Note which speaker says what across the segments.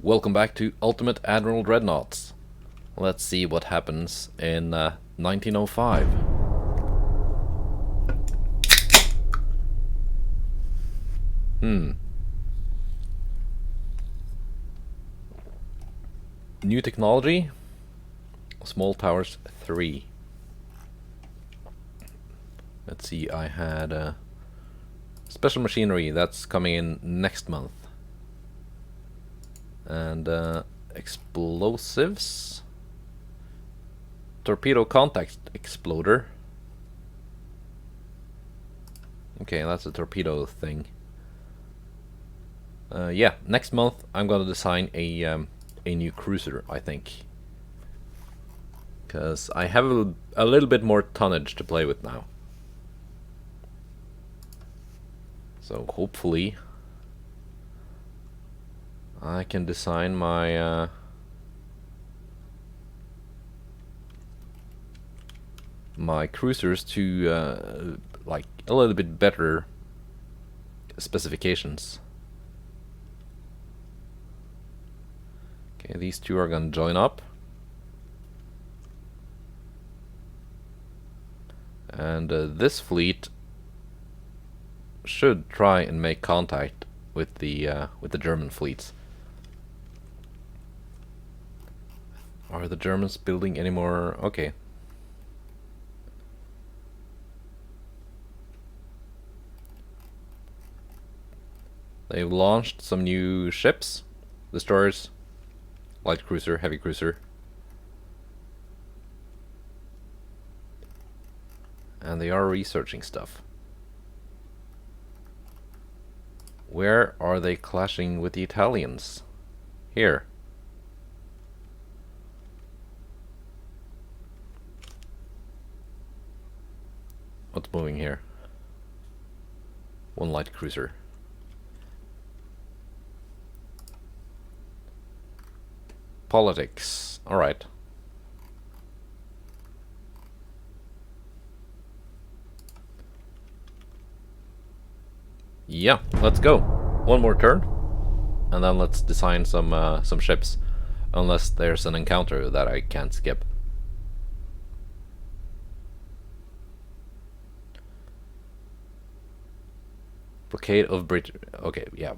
Speaker 1: Welcome back to Ultimate Admiral Dreadnoughts. Let's see what happens in 1905. New technology. Small towers 3. Let's see, I had special machinery that's coming in next month. And explosives. Torpedo contact exploder. Okay, that's a torpedo thing. Yeah, next month I'm gonna design a new cruiser, I think, because I have a little bit more tonnage to play with now. So hopefully I can design my my cruisers to like a little bit better specifications. Okay, these two are gonna join up, and this fleet should try and make contact with the German fleets. Are the Germans building any more? Okay. They've launched some new ships, destroyers, light cruiser, heavy cruiser. And they are researching stuff. Where are they clashing with the Italians? Here. What's moving here? One light cruiser. Politics. Alright. Yeah, let's go. One more turn, and then let's design some ships, unless there's an encounter that I can't skip. Blockade of Britain. Okay, yeah,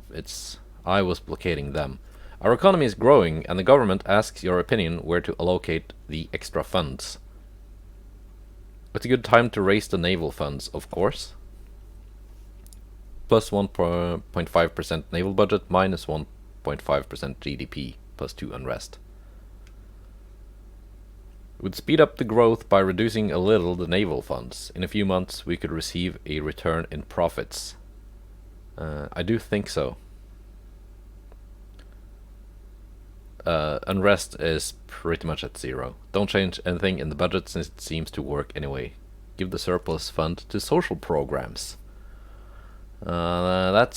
Speaker 1: I was blockading them. Our economy is growing, and the government asks your opinion where to allocate the extra funds. It's a good time to raise the naval funds, of course. Plus 1.5% naval budget, minus 1.5% GDP, plus 2 unrest. It would speed up the growth by reducing a little the naval funds. In a few months we could receive a return in profits. I do think so. Unrest is pretty much at 0. Don't change anything in the budget since it seems to work anyway. Give the surplus fund to social programs. That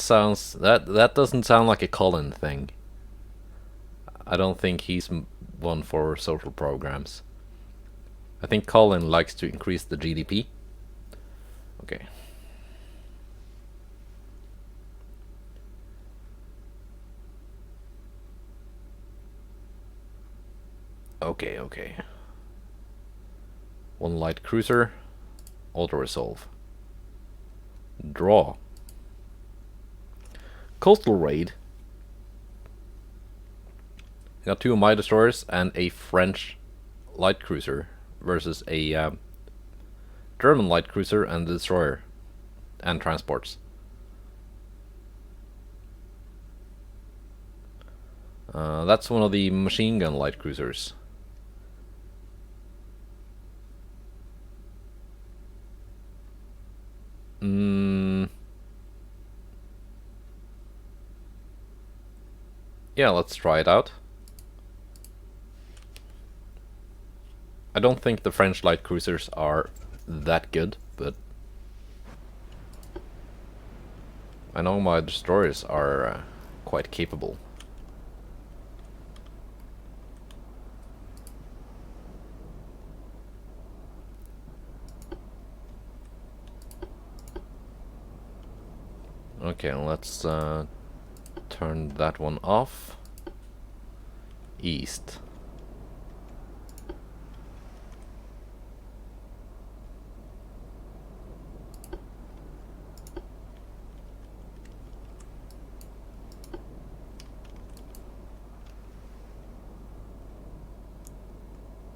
Speaker 1: doesn't sound like a Colin thing. I don't think he's one for social programs. I think Colin likes to increase the GDP. Okay. Okay. One light cruiser. Auto-resolve. Draw. Coastal raid. Got 2 of my destroyers and a French light cruiser versus a German light cruiser and a destroyer and transports. That's one of the machine gun light cruisers. Yeah, let's try it out. I don't think the French light cruisers are that good, but I know my destroyers are quite capable. Okay, let's turn that one off. east.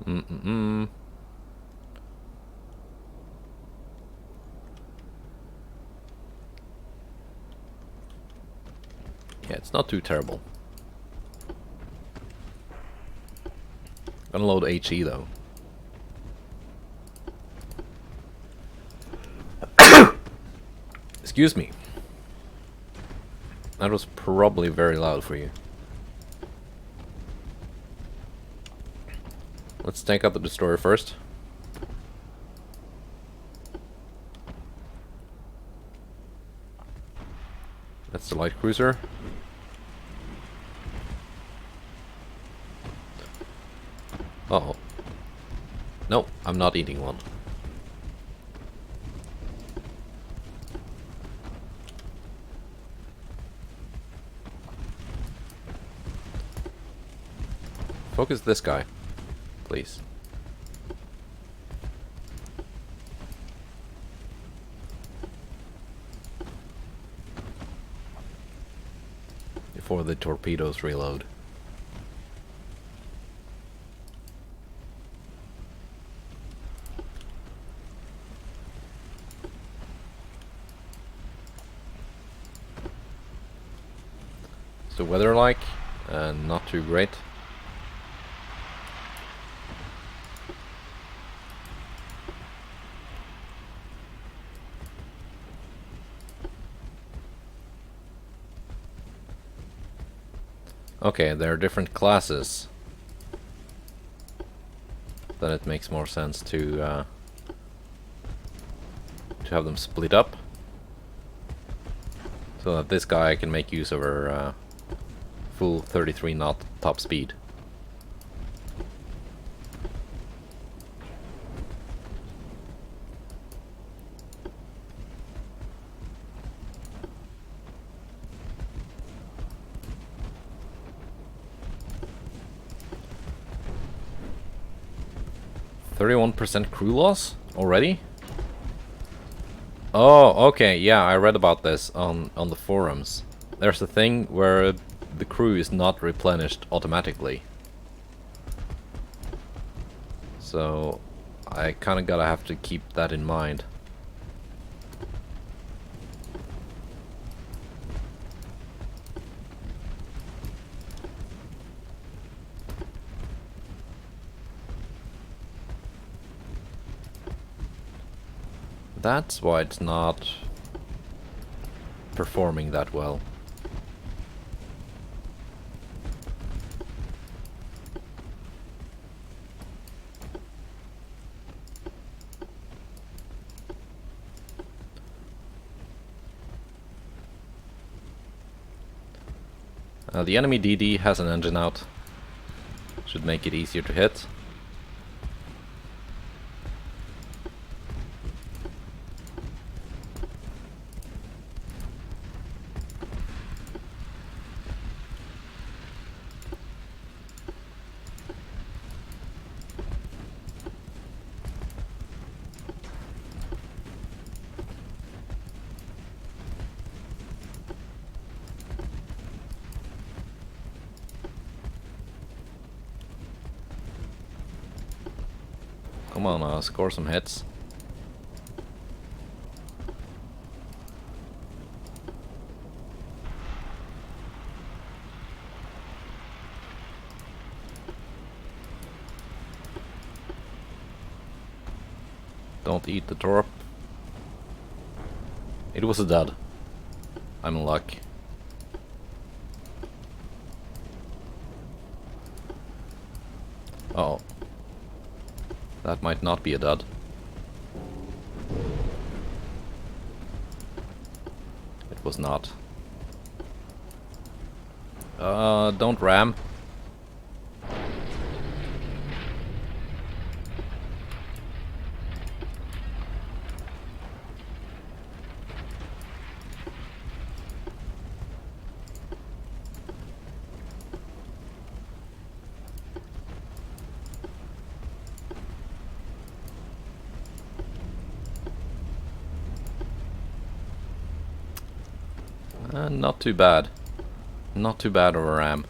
Speaker 1: Mm-mm-mm. Yeah, it's not too terrible. Gonna load HE though. Excuse me. That was probably very loud for you. Let's take out the destroyer first. That's the light cruiser. Uh-oh. No, I'm not eating one. Focus this guy, please. Before the torpedoes reload. What's the weather like? Not too great. Okay, there are different classes. Then it makes more sense to have them split up, so that this guy can make use of her full 33 knot top speed. %crew loss already? Oh, okay, yeah, I read about this on the forums. There's a thing where the crew is not replenished automatically. So I kinda gotta have to keep that in mind. That's why it's not performing that well. The enemy DD has an engine out. Should make it easier to hit. Come on, score some hits. Don't eat the torp. It was a dud. I'm in luck. Uh oh. That might not be a dud. It was not. Don't ram. Not too bad. Not too bad of a ram.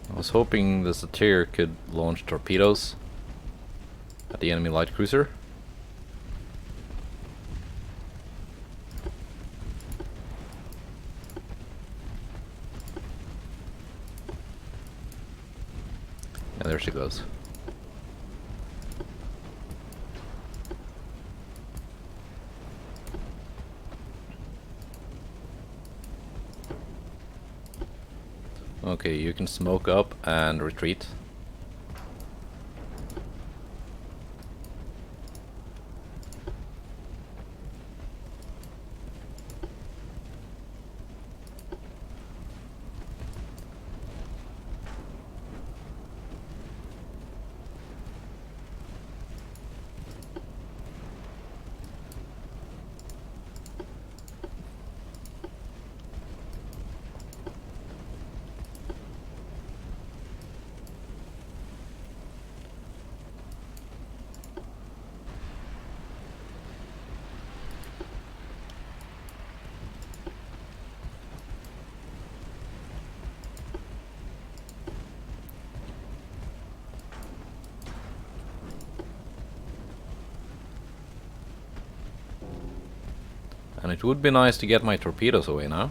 Speaker 1: I was hoping the Satyr could launch torpedoes at the enemy light cruiser. And there she goes. Okay, you can smoke up and retreat. And it would be nice to get my torpedoes away now.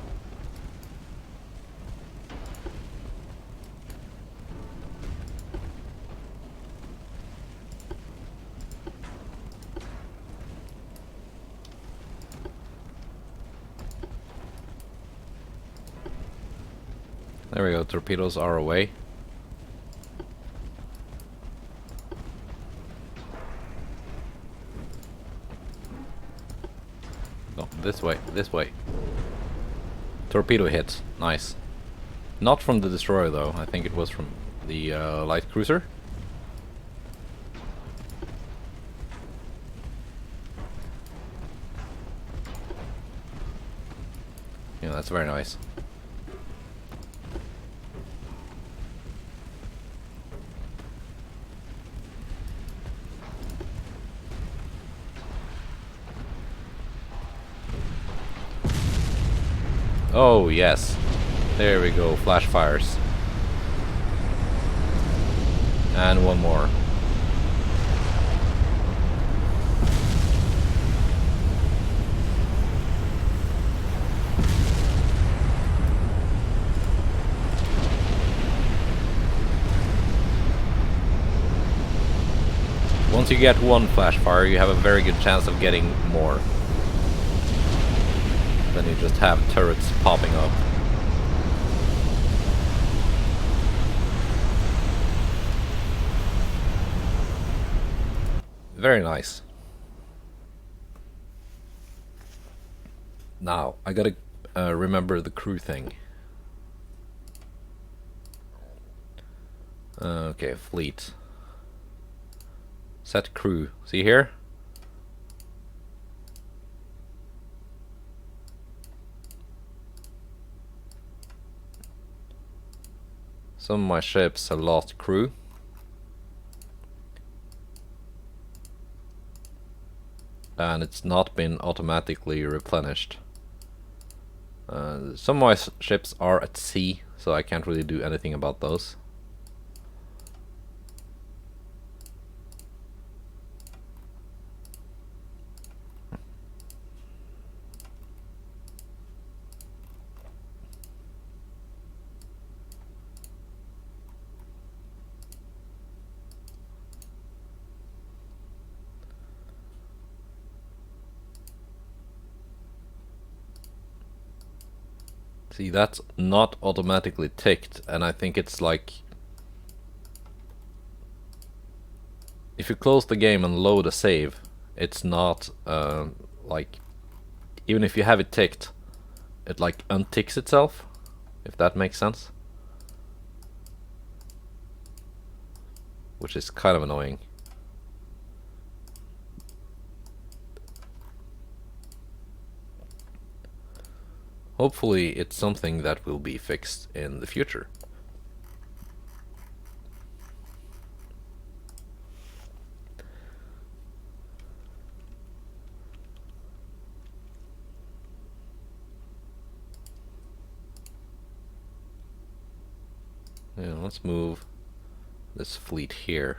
Speaker 1: There we go, torpedoes are away. No, this way, this way. Torpedo hit, nice. Not from the destroyer though, I think it was from the light cruiser. Yeah, that's very nice. Oh yes, there we go, flash fires. And one more. Once you get one flash fire, you have a very good chance of getting more. Then you just have turrets popping up. Very nice. Now, I gotta remember the crew thing. Okay, fleet. Set crew. See here? Some of my ships have lost crew. And it's not been automatically replenished. Some of my ships are at sea, so I can't really do anything about those. See, that's not automatically ticked, and I think it's like... if you close the game and load a save, it's not like, even if you have it ticked, it like unticks itself, if that makes sense. Which is kind of annoying. Hopefully it's something that will be fixed in the future. Yeah, let's move this fleet here.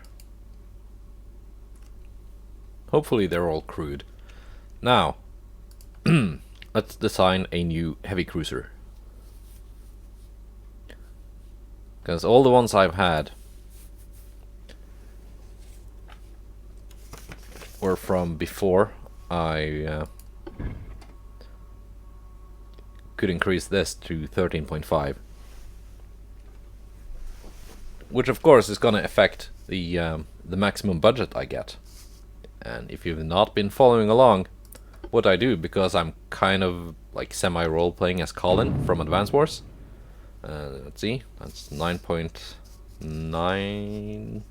Speaker 1: Hopefully they're all crewed. Now, let's design a new heavy cruiser. Because all the ones I've had were from before I could increase this to 13.5. Which of course is gonna affect the maximum budget I get. And if you've not been following along what I do, because I'm kind of like semi-role playing as Colin from Advance Wars. Let's see, that's 9.9.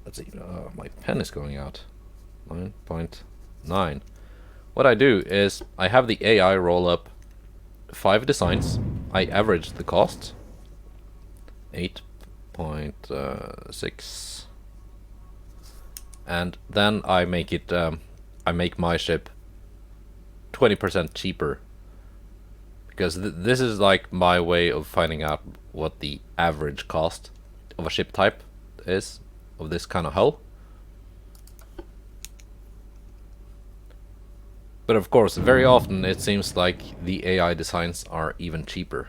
Speaker 1: Let's see, my pen is going out. 9.9. What I do is I have the AI roll up 5 designs. I average the cost. 8.6. And then I make it, I make my ship 20% cheaper. Because this is like my way of finding out what the average cost of a ship type is, of this kind of hull. But of course, very often it seems like the AI designs are even cheaper.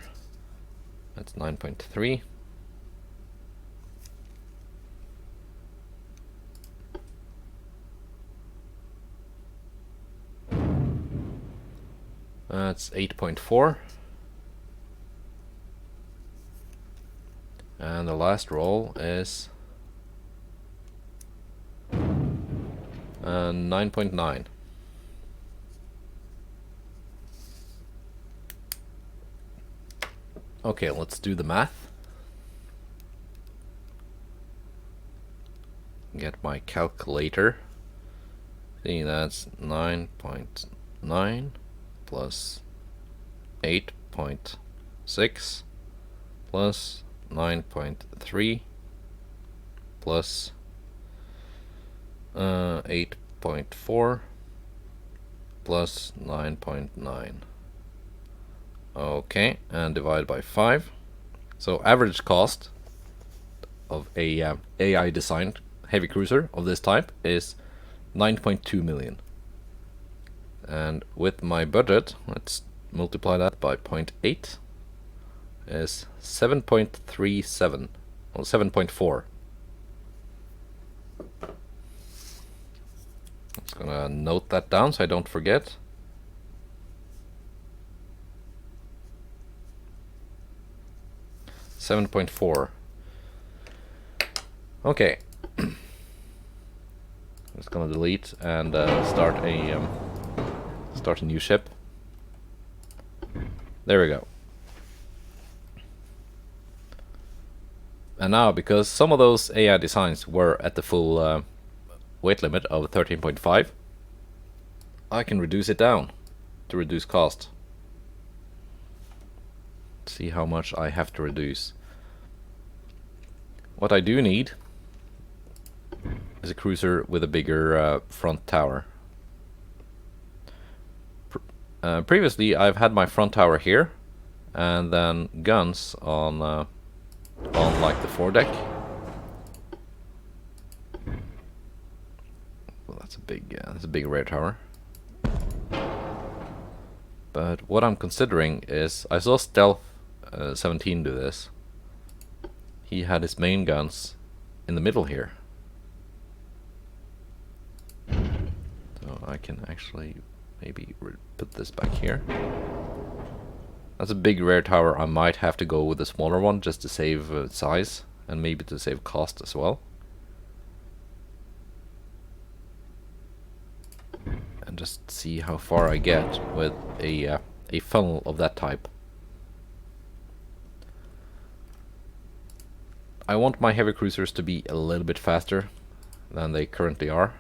Speaker 1: That's 9.3. That's 8.4. And the last roll is 9.9. Okay, let's do the math. Get my calculator. See, that's 9.9 plus 8.6 plus 9.3 plus 8.4 plus 9.9. Okay, and divide by 5. So average cost of a AI designed heavy cruiser of this type is 9.2 million. And with my budget, let's multiply that by 0.8, is 7.37, or 7.4. I'm just gonna note that down so I don't forget. $7.4. Okay. I'm just gonna delete and start a new ship. There we go. And now, because some of those AI designs were at the full weight limit of 13.5, I can reduce it down to reduce cost. See how much I have to reduce. What I do need is a cruiser with a bigger front tower. Previously I've had my front tower here and then guns on like the foredeck. Well, that's a big rear tower. But what I'm considering is, I saw Stealth 17 do this. He had his main guns in the middle here. So I can actually maybe put this back here. That's a big rear tower. I might have to go with a smaller one just to save size and maybe to save cost as well. And just see how far I get with a funnel of that type. I want my heavy cruisers to be a little bit faster than they currently are.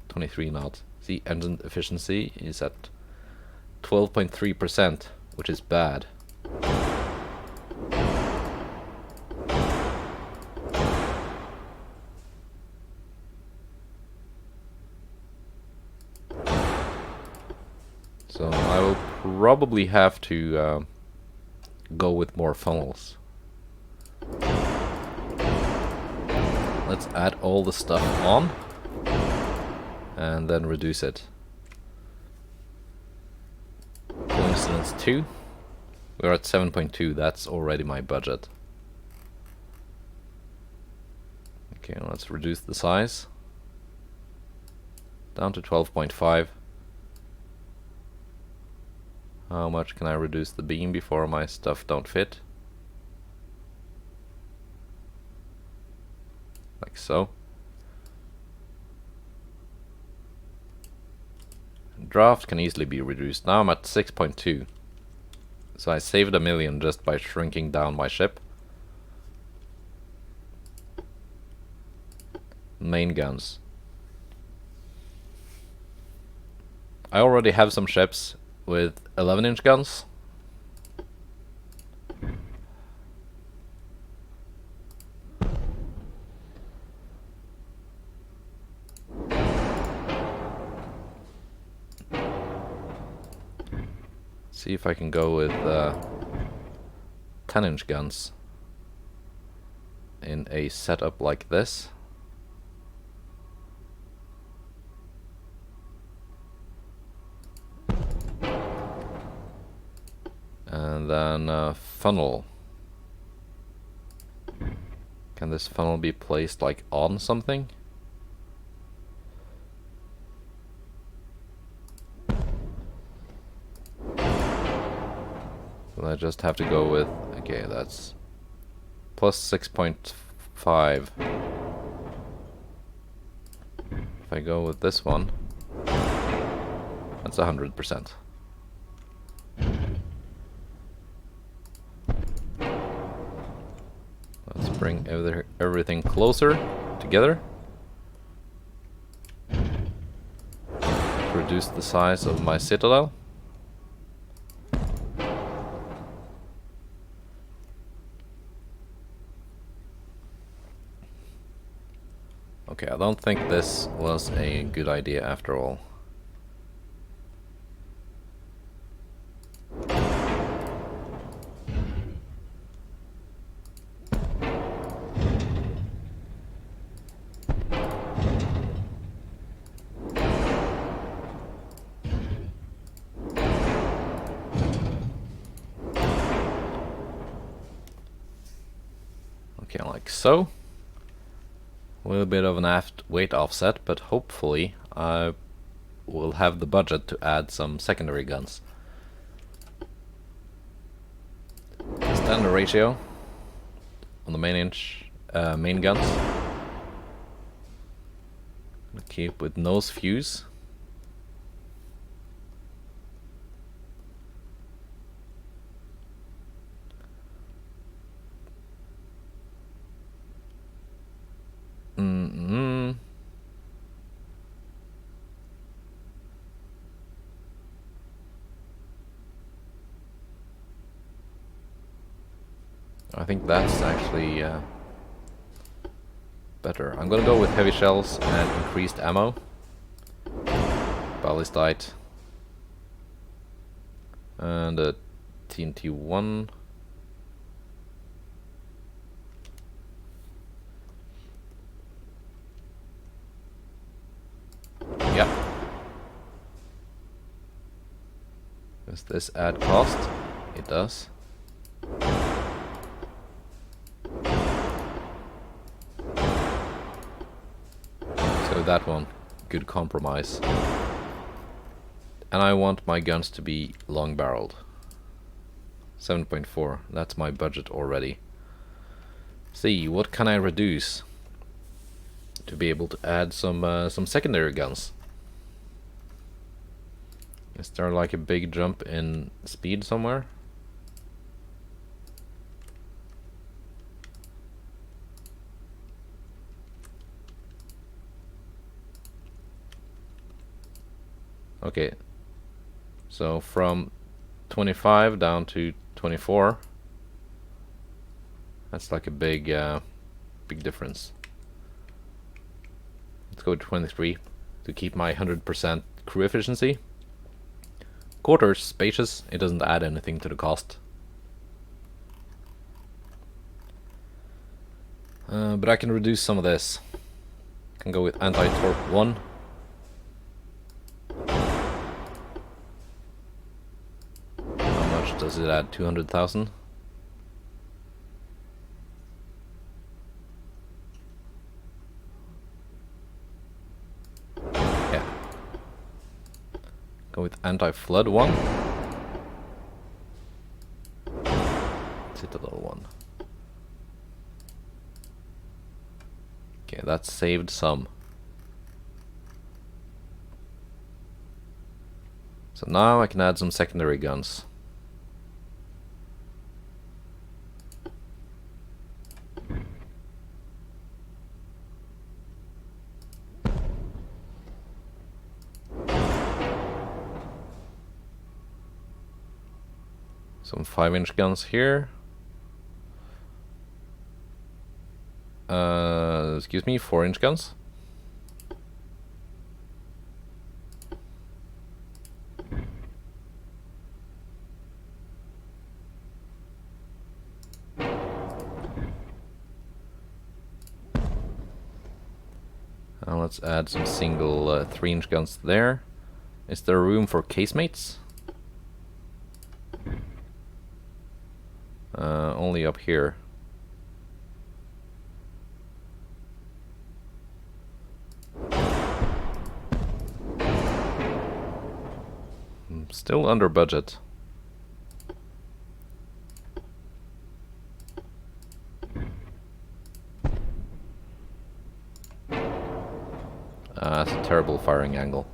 Speaker 1: 23 knots. See, engine efficiency is at 12.3%, which is bad. So I will probably have to go with more funnels. Let's add all the stuff on and then reduce it. Coincidence 2. We're at 7.2, that's already my budget. Okay, let's reduce the size down to 12.5. How much can I reduce the beam before my stuff don't fit? Like so. Draft can easily be reduced. Now I'm at 6.2. So I saved 1 million just by shrinking down my ship. Main guns. I already have some ships with 11-inch guns. See if I can go with 10-inch guns in a setup like this. And then funnel. Can this funnel be placed like on something? Will I just have to go with, okay, that's plus 6.5. If I go with this one, that's 100%. Let's bring everything closer together. Reduce the size of my citadel. Okay, I don't think this was a good idea after all. Okay, like so. A little bit of an aft weight offset, but hopefully I will have the budget to add some secondary guns. Standard ratio on the main guns. I'll keep with nose fuse. I think that's actually better. I'm gonna go with heavy shells and increased ammo. Ballistite. And a TNT-1. Yep. Does this add cost? It does. So that one, good compromise. And I want my guns to be long barreled. 7.4, that's my budget already. See, what can I reduce to be able to add some secondary guns? Is there like a big jump in speed somewhere? Okay, so from 25 down to 24. That's like a big difference. Let's go to 23 to keep my 100% crew efficiency. Quarters, spacious, it doesn't add anything to the cost. But I can reduce some of this. Can go with anti-torp 1. How much does it add? 200,000? Yeah. Go with anti-flood 1. Citadel 1. Okay, that saved some. So now I can add some secondary guns. Some 5-inch guns here. Excuse me, 4-inch guns. Now let's add some single 3-inch guns there. Is there room for casemates? Only up here. Still under budget. That's a terrible firing angle.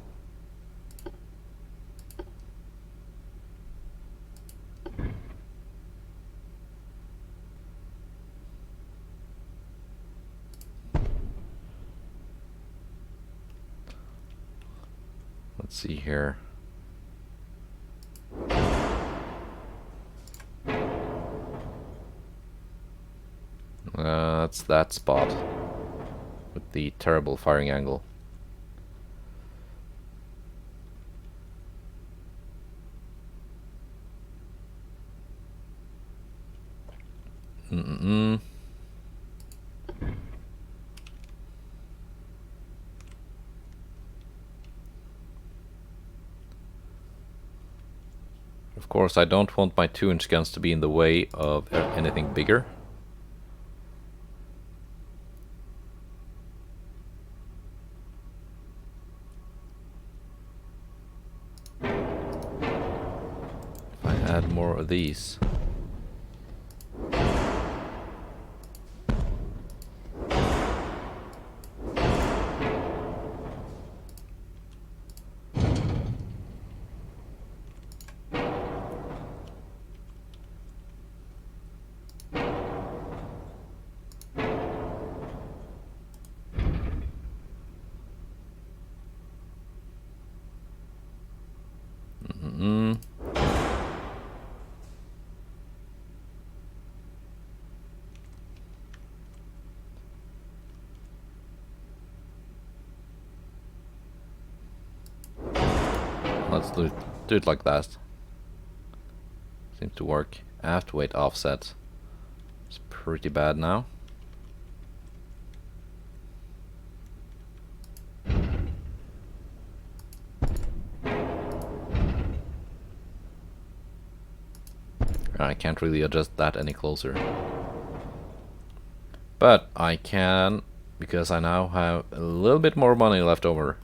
Speaker 1: Let's see here. That's that spot with the terrible firing angle. Of course, I don't want my 2-inch guns to be in the way of anything bigger. If I add more of these. Let's do it like that. Seems to work. I have to wait offset. It's pretty bad now. I can't really adjust that any closer. But I can, because I now have a little bit more money left over.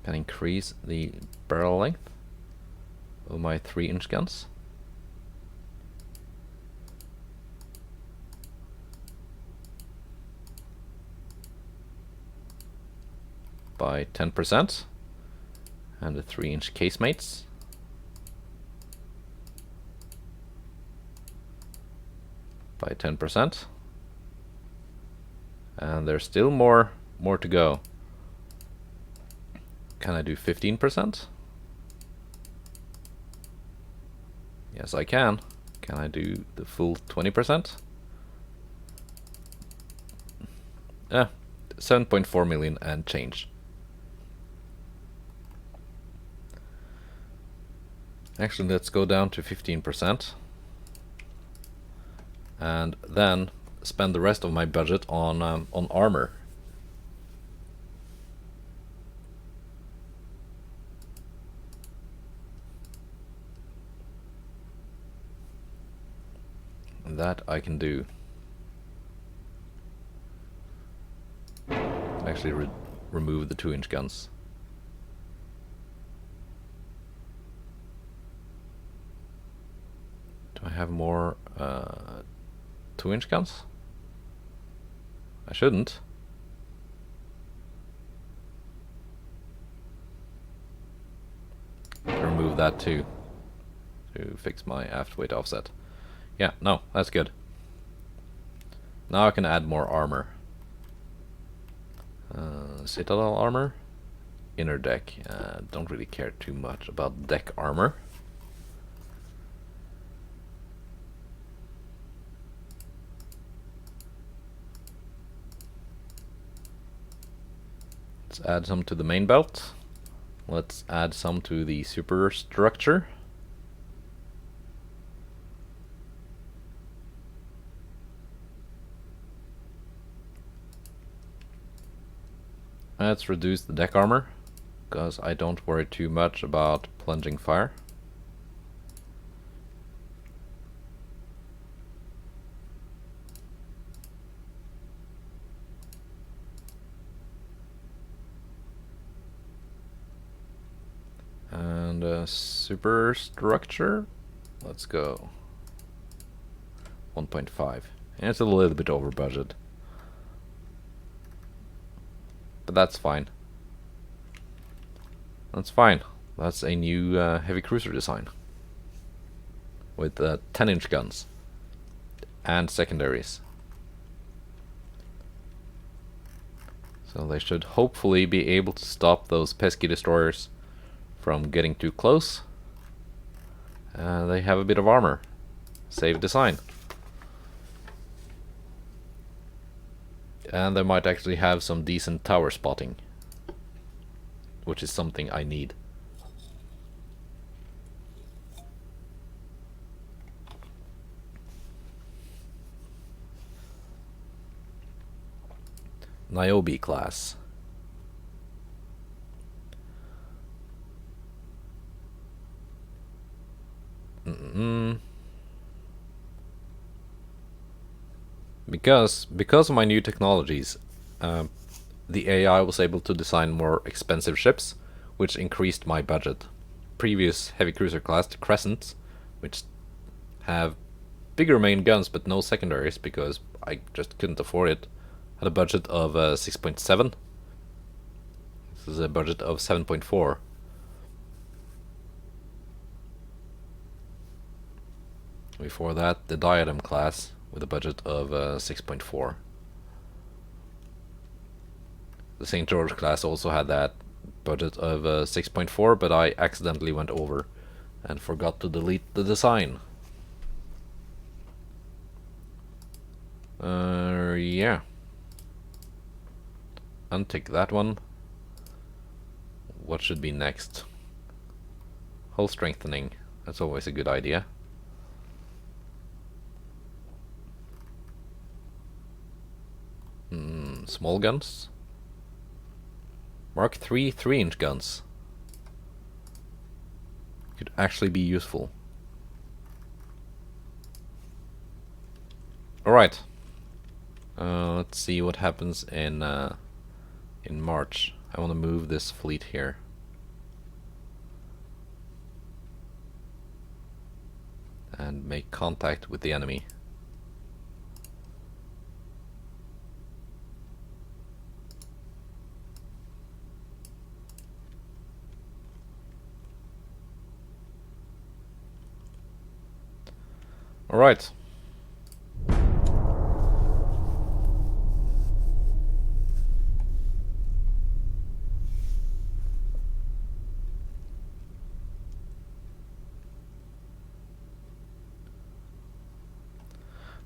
Speaker 1: Can increase the barrel length of my 3-inch guns. by 10%, and the 3-inch casemates by 10%, and there's still more to go. Can I do 15%? Yes, I can. Can I do the full 20%? 7.4 million and change. Actually, let's go down to 15%. And then spend the rest of my budget on armor. And that I can do. Actually remove the 2-inch guns. Do I have more 2-inch guns? I shouldn't. Remove that too, to fix my aft weight offset. Yeah, no, that's good. Now I can add more armor. Citadel armor, inner deck. Don't really care too much about deck armor. Let's add some to the main belt. Let's add some to the superstructure. Let's reduce the deck armor, because I don't worry too much about plunging fire. And superstructure, let's go 1.5. And it's a little bit over budget, but that's fine. That's fine. That's a new heavy cruiser design with 10-inch guns and secondaries. So they should hopefully be able to stop those pesky destroyers from getting too close. They have a bit of armor. Save design. And they might actually have some decent tower spotting, which is something I need. Niobe class. Because of my new technologies, the AI was able to design more expensive ships, which increased my budget. Previous heavy cruiser class, the Crescents, which have bigger main guns but no secondaries because I just couldn't afford it, had a budget of 6.7. This is a budget of 7.4. Before that, the Diadem class with a budget of 6.4. The St. George class also had that budget of 6.4, but I accidentally went over and forgot to delete the design. Yeah. Untick that one. What should be next? Hull strengthening. That's always a good idea. Small guns. Mark III 3-inch guns. Could actually be useful. Alright. Let's see what happens in March. I want to move this fleet here. And make contact with the enemy. Alright.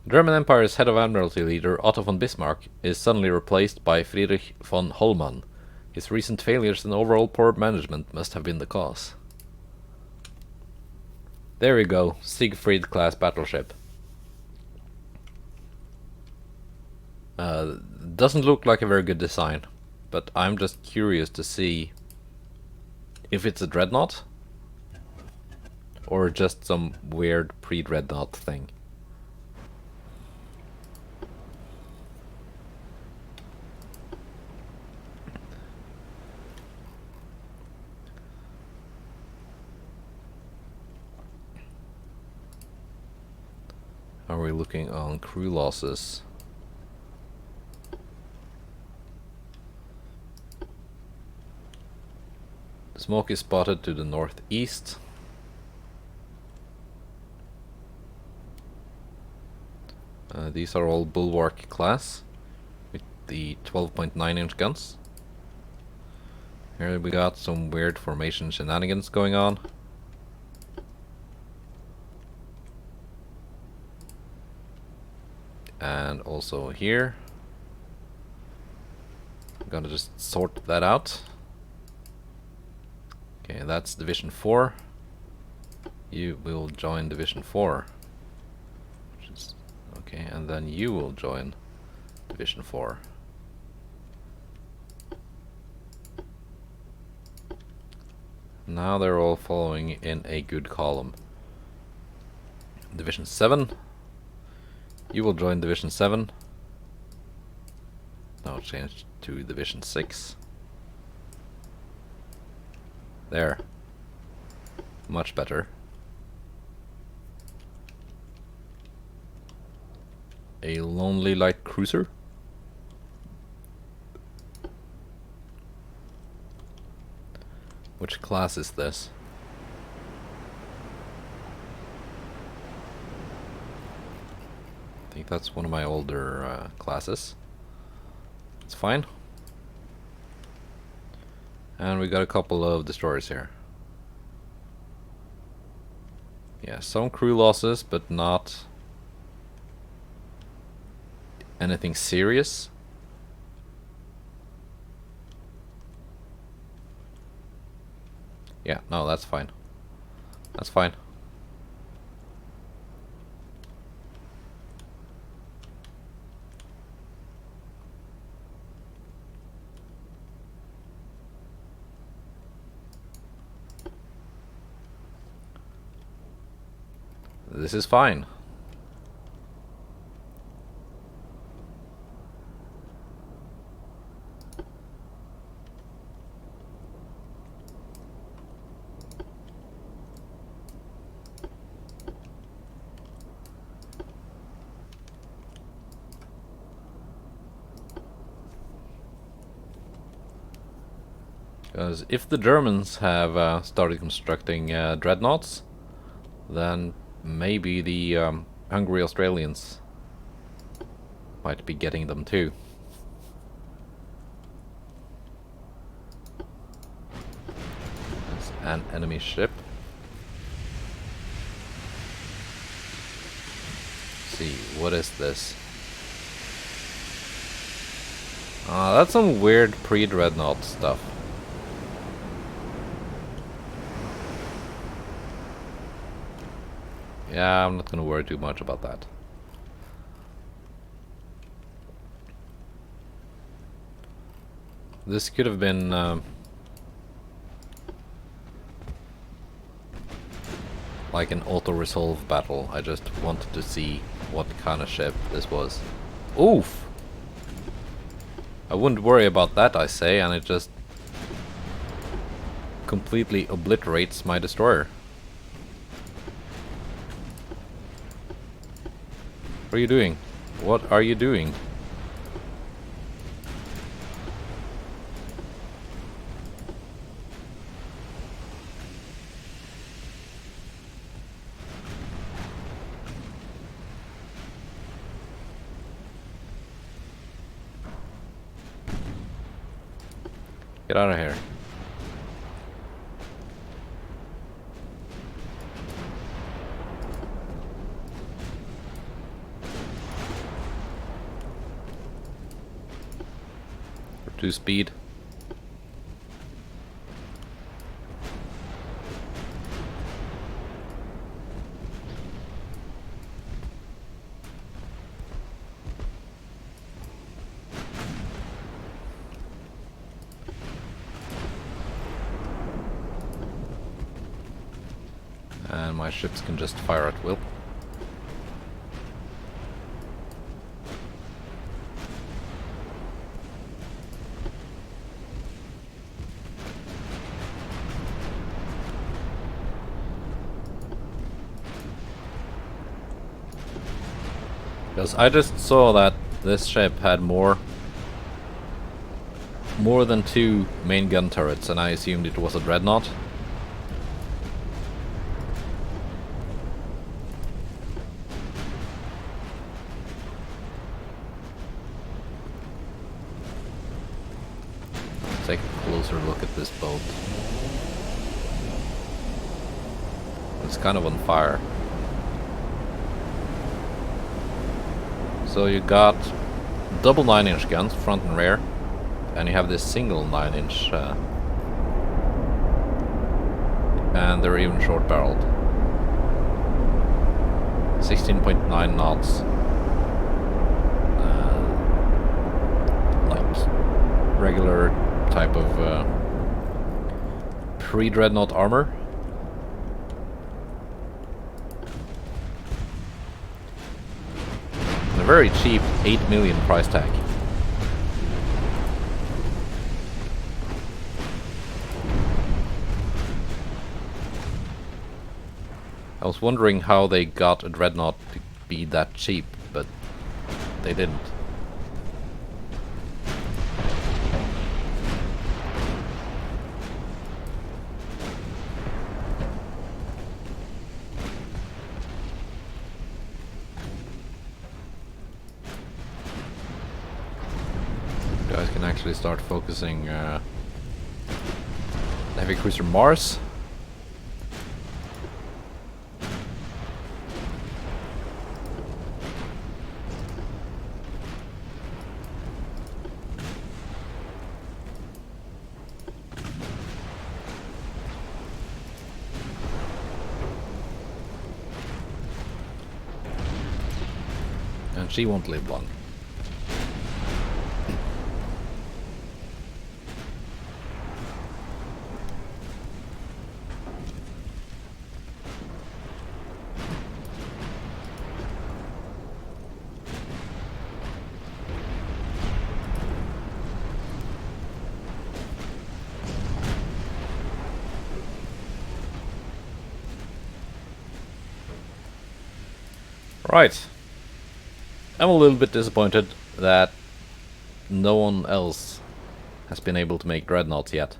Speaker 1: The German Empire's head of admiralty leader Otto von Bismarck is suddenly replaced by Friedrich von Hollmann. His recent failures and overall poor management must have been the cause. There we go, Siegfried-class battleship. Doesn't look like a very good design, but I'm just curious to see if it's a dreadnought or just some weird pre-dreadnought thing. Are we looking on crew losses? Smoke is spotted to the northeast. These are all Bulwark class with the 12.9-inch guns. Here we got some weird formation shenanigans going on. And also here. I'm gonna just sort that out. Okay, that's Division 4. You will join Division 4. Which is, okay, and then you will join Division 4. Now they're all following in a good column. Division 7. You will join Division 7. Now change to Division 6. There. Much better. A lonely light cruiser. Which class is this? I think that's one of my older classes. It's fine. And we got a couple of destroyers here. Yeah, some crew losses, but not anything serious. Yeah, no, that's fine. That's fine. This is fine. Because if the Germans have started constructing dreadnoughts, then maybe the Hungry Australians might be getting them too. There's an enemy ship. Let's see, what is this? Ah, that's some weird pre-dreadnought stuff. Yeah, I'm not gonna worry too much about that. This could have been like an auto-resolve battle. I just wanted to see what kind of ship this was. Oof! I wouldn't worry about that, I say, and it just completely obliterates my destroyer. What are you doing? What are you doing? Get out of here. Reduce speed. And my ships can just fire at will. Because I just saw that this ship had more than 2 main gun turrets, and I assumed it was a Dreadnought. Take a closer look at this boat. It's kind of on fire. So you got double 9-inch guns, front and rear, and you have this single 9-inch, and they're even short-barreled. 16.9 knots. Like regular type of pre-dreadnought armor. A very cheap 8 million price tag. I was wondering how they got a Dreadnought to be that cheap, but they didn't. Guys can actually start focusing the heavy cruiser Mars. And she won't live long. Right. I'm a little bit disappointed that no one else has been able to make Dreadnoughts yet.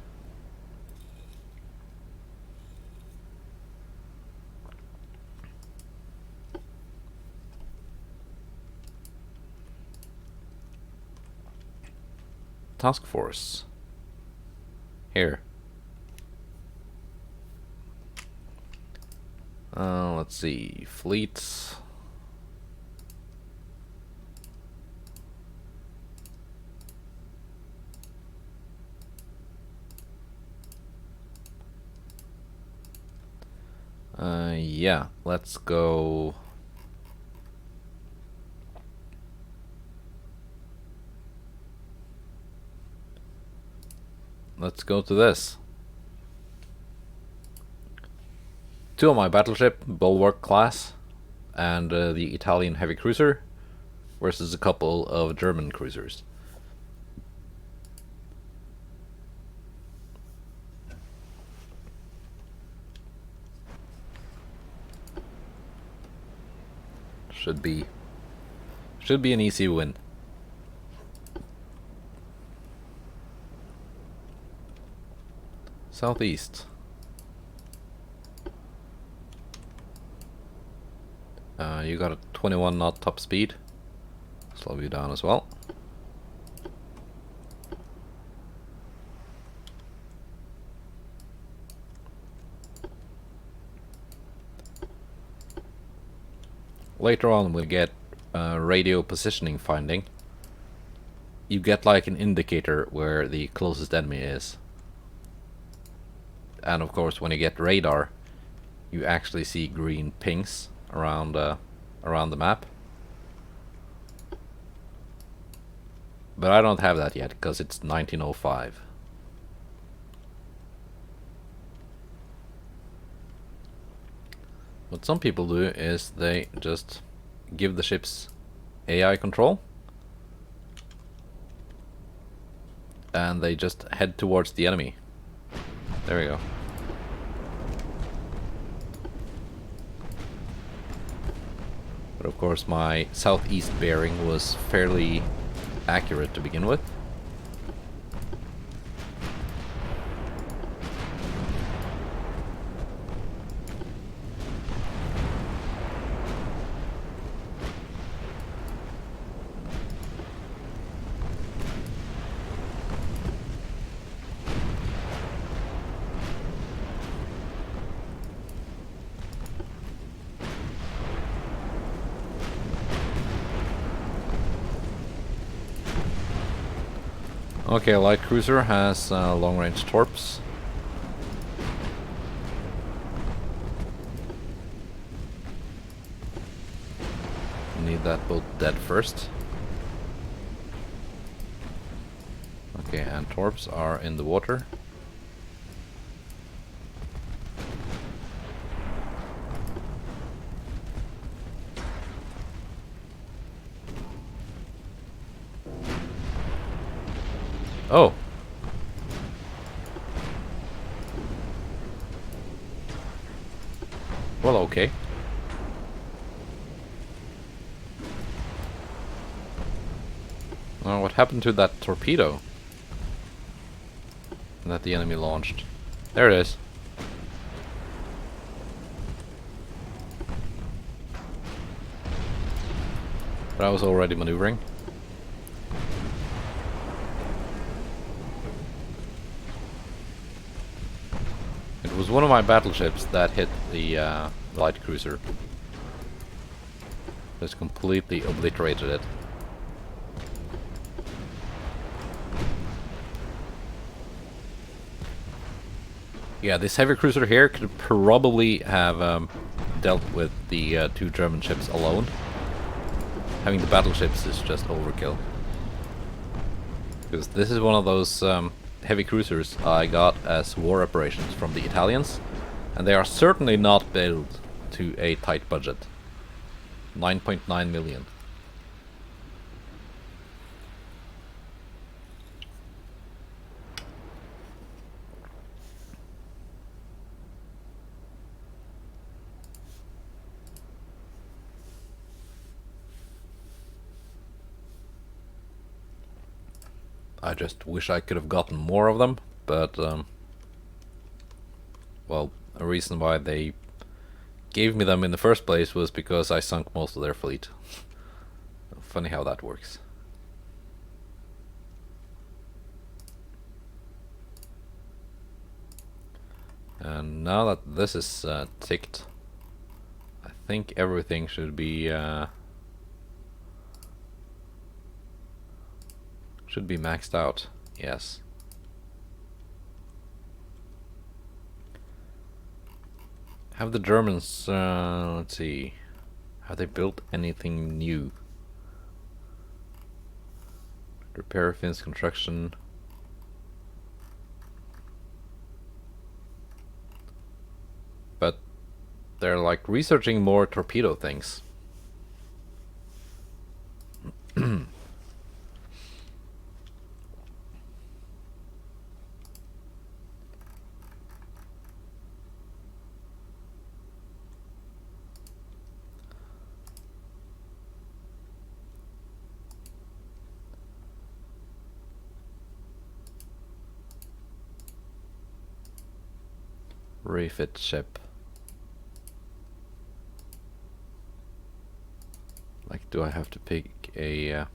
Speaker 1: Task Force. Here. Let's see. Fleets. Yeah, let's go. Let's go to this. 2 of my battleship, Bulwark class, and the Italian heavy cruiser, versus a couple of German cruisers. Should be an easy win. Southeast. You got a 21 knot top speed. Slow you down as well. later on we get radio positioning finding. You get like an indicator where the closest enemy is. And of course when you get radar, you actually see green pings around the map. But I don't have that yet because it's 1905. What some people do is they just give the ships AI control and they just head towards the enemy. There we go. But of course my southeast bearing was fairly accurate to begin with. Okay, light cruiser has long-range torps. Need that boat dead first. Okay, and torps are in the water. Oh. Well, okay. What happened to that torpedo that the enemy launched? There it is. But I was already maneuvering. It was one of my battleships that hit the light cruiser. Just completely obliterated it. Yeah, this heavy cruiser here could probably have dealt with the two German ships alone. Having the battleships is just overkill. Because this is one of those heavy cruisers I got as war reparations from the Italians, and they are certainly not built to a tight budget. 9.9 million. I just wish I could have gotten more of them, but well, a reason why they gave me them in the first place was because I sunk most of their fleet. Funny how that works. And now that this is ticked, I think everything should be maxed out. Yes. Have the Germans, let's see, have they built anything new? Repair Finn's construction. But they're like researching more torpedo things. Refit ship. Like, do I have to pick a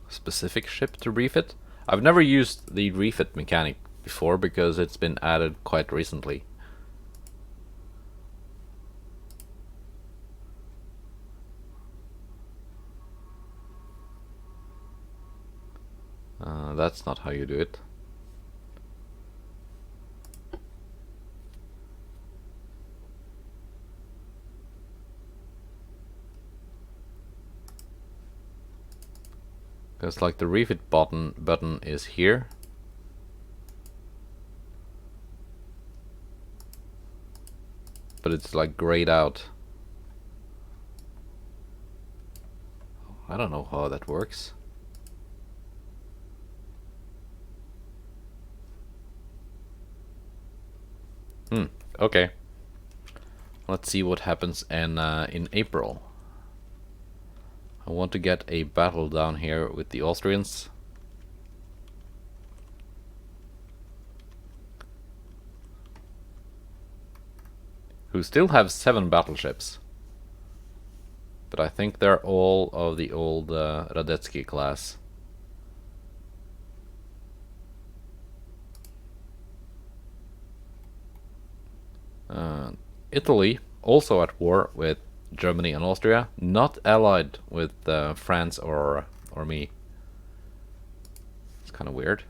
Speaker 1: specific ship to refit? I've never used the refit mechanic before because it's been added quite recently. That's not how you do it. Because like the refit button is here. But it's like grayed out. I don't know how that works. Okay. Let's see what happens in April. I want to get a battle down here with the Austrians. Who still have 7 battleships. But I think they're all of the old Radetzky class. Italy, also at war with Germany and Austria, not allied with France or me. It's kind of weird.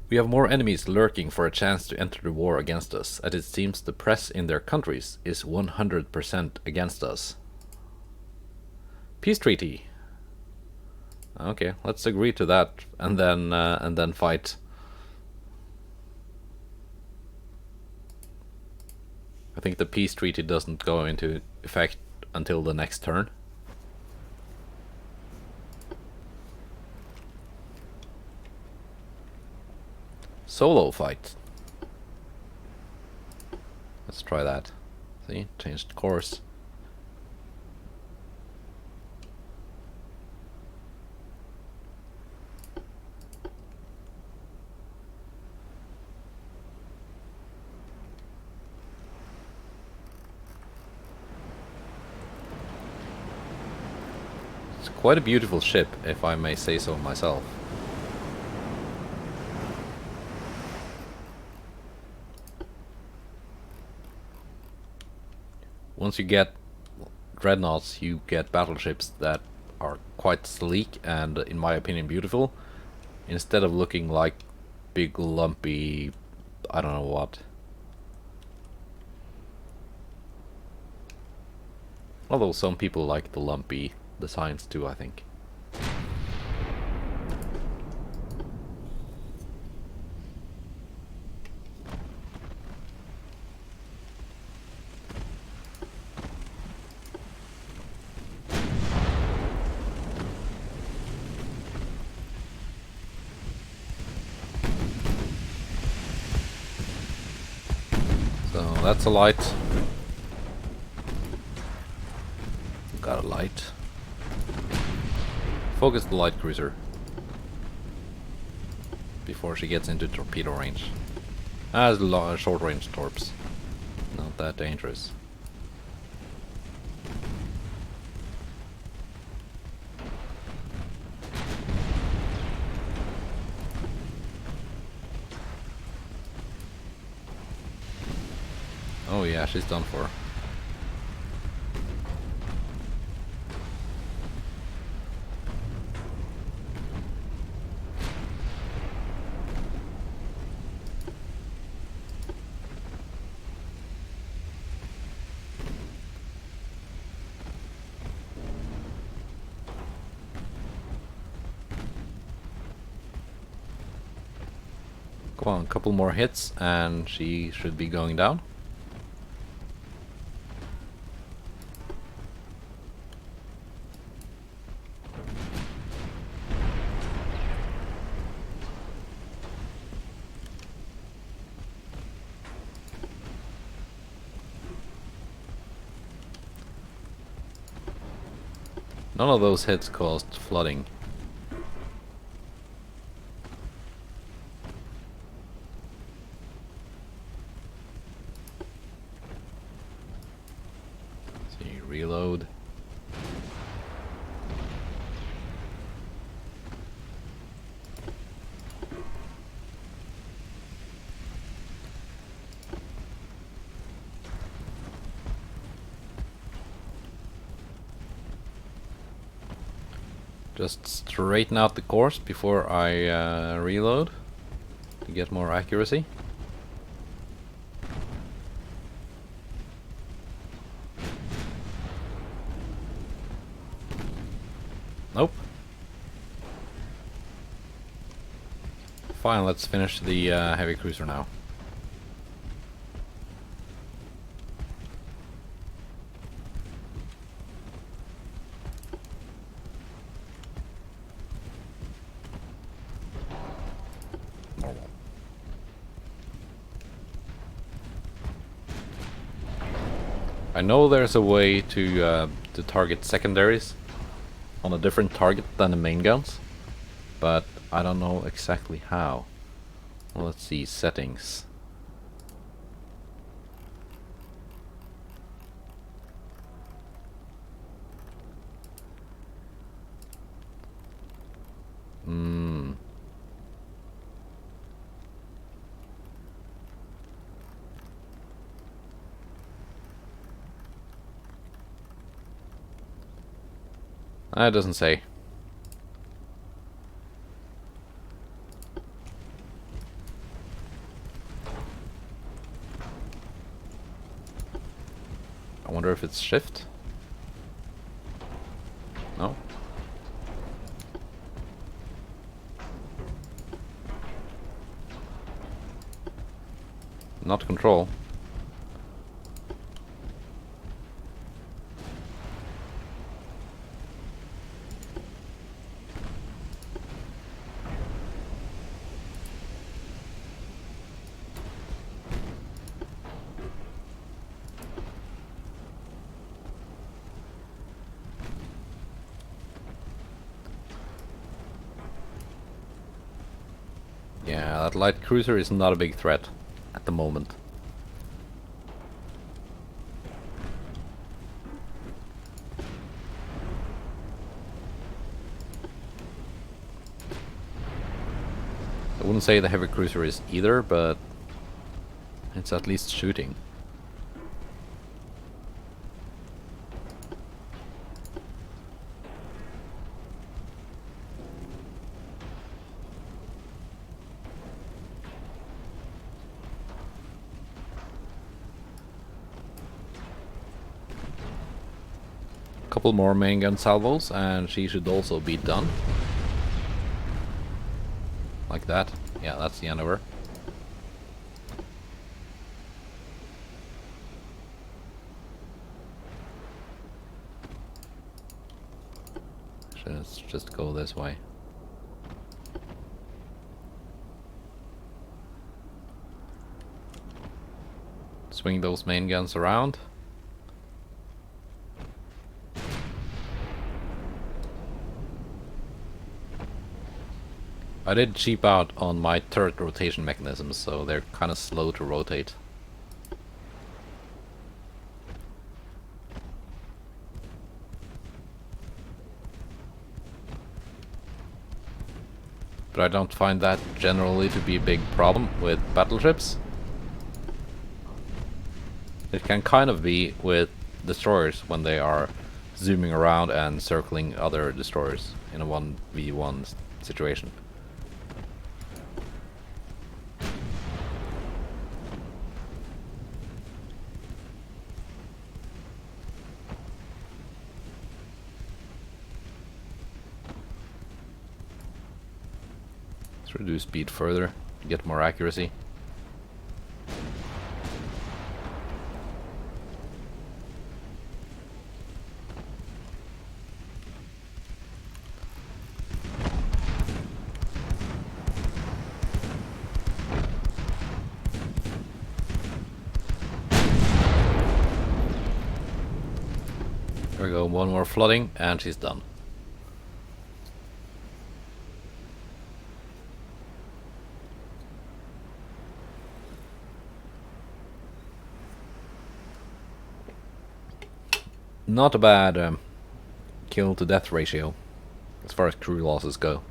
Speaker 1: We have more enemies lurking for a chance to enter the war against us, as it seems the press in their countries is 100% against us. Peace treaty. Okay, let's agree to that and then fight. I think the peace treaty doesn't go into effect until the next turn. Solo fight. Let's try that. See, changed course. It's quite a beautiful ship, if I may say so myself. Once you get dreadnoughts, you get battleships that are quite sleek and, in my opinion, beautiful, instead of looking like big lumpy, I don't know what. Although some people like the lumpy designs too, I think. So that's a light. Got a light. Focus the light cruiser before she gets into torpedo range. As short range torps. Not that dangerous. Oh yeah, she's done for. Come on, a couple more hits and she should be going down. None of those hits caused flooding. See, reload. Just straighten out the course before I reload to get more accuracy. Nope. Fine, let's finish the heavy cruiser now. I know there's a way to target secondaries on a different target than the main guns, but I don't know exactly how. Well, let's see, settings. It doesn't say. I wonder if it's shift? No? Not control. Yeah, that light cruiser is not a big threat at the moment. I wouldn't say the heavy cruiser is either, but it's at least shooting. Couple more main gun salvos and she should also be done. Like that. Yeah, that's the end of her. Let's just go this way. Swing those main guns around. I did cheap out on my turret rotation mechanisms, so they're kind of slow to rotate. But I don't find that generally to be a big problem with battleships. It can kind of be with destroyers when they are zooming around and circling other destroyers in a 1v1 situation. Let's reduce speed further, get more accuracy. There we go, one more flooding and she's done. Not a bad kill to death ratio as far as crew losses go.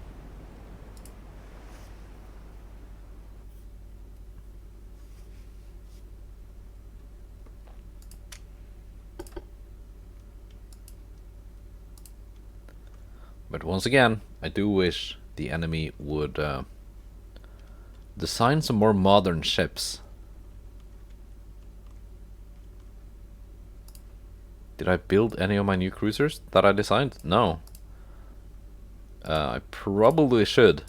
Speaker 1: But once again, I do wish the enemy would design some more modern ships. Did I build any of my new cruisers that I designed? No. I probably should.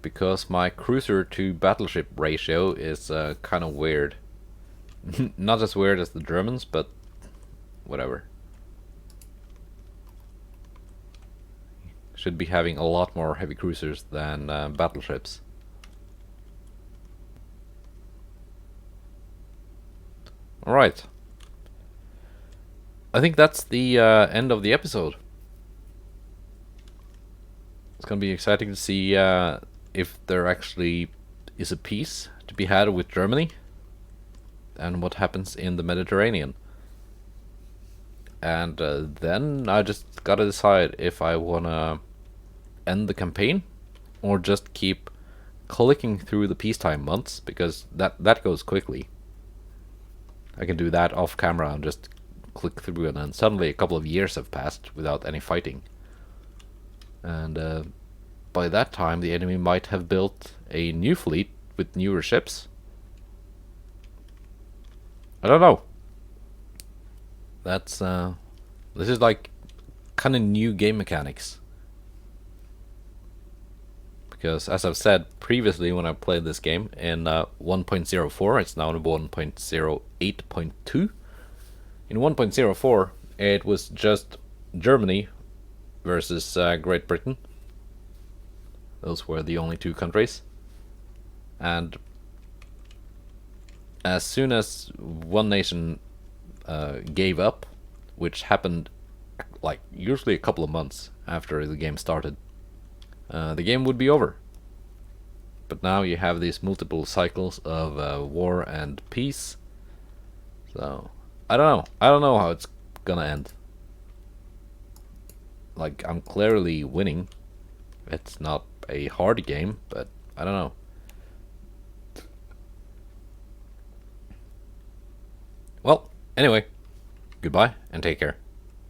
Speaker 1: Because my cruiser to battleship ratio is kind of weird. Not as weird as the Germans, but whatever. Should be having a lot more heavy cruisers than battleships. Alright. I think that's the end of the episode. It's gonna be exciting to see if there actually is a peace to be had with Germany and what happens in the Mediterranean. And then I just gotta decide if I wanna end the campaign or just keep clicking through the peacetime months, because that goes quickly. I can do that off camera and just click through, and then suddenly a couple of years have passed without any fighting. And by that time the enemy might have built a new fleet with newer ships. I don't know. That's this is like kind of new game mechanics. Because as I've said previously when I played this game in 1.04, it's now in 1.08.2. In 1.04 it was just Germany versus Great Britain. Those were the only two countries. And as soon as one nation gave up, which happened like usually a couple of months after the game started, the game would be over. But now you have these multiple cycles of war and peace. So I don't know. I don't know how it's gonna end. Like, I'm clearly winning. It's not a hard game, but I don't know. Well, anyway, goodbye and take care.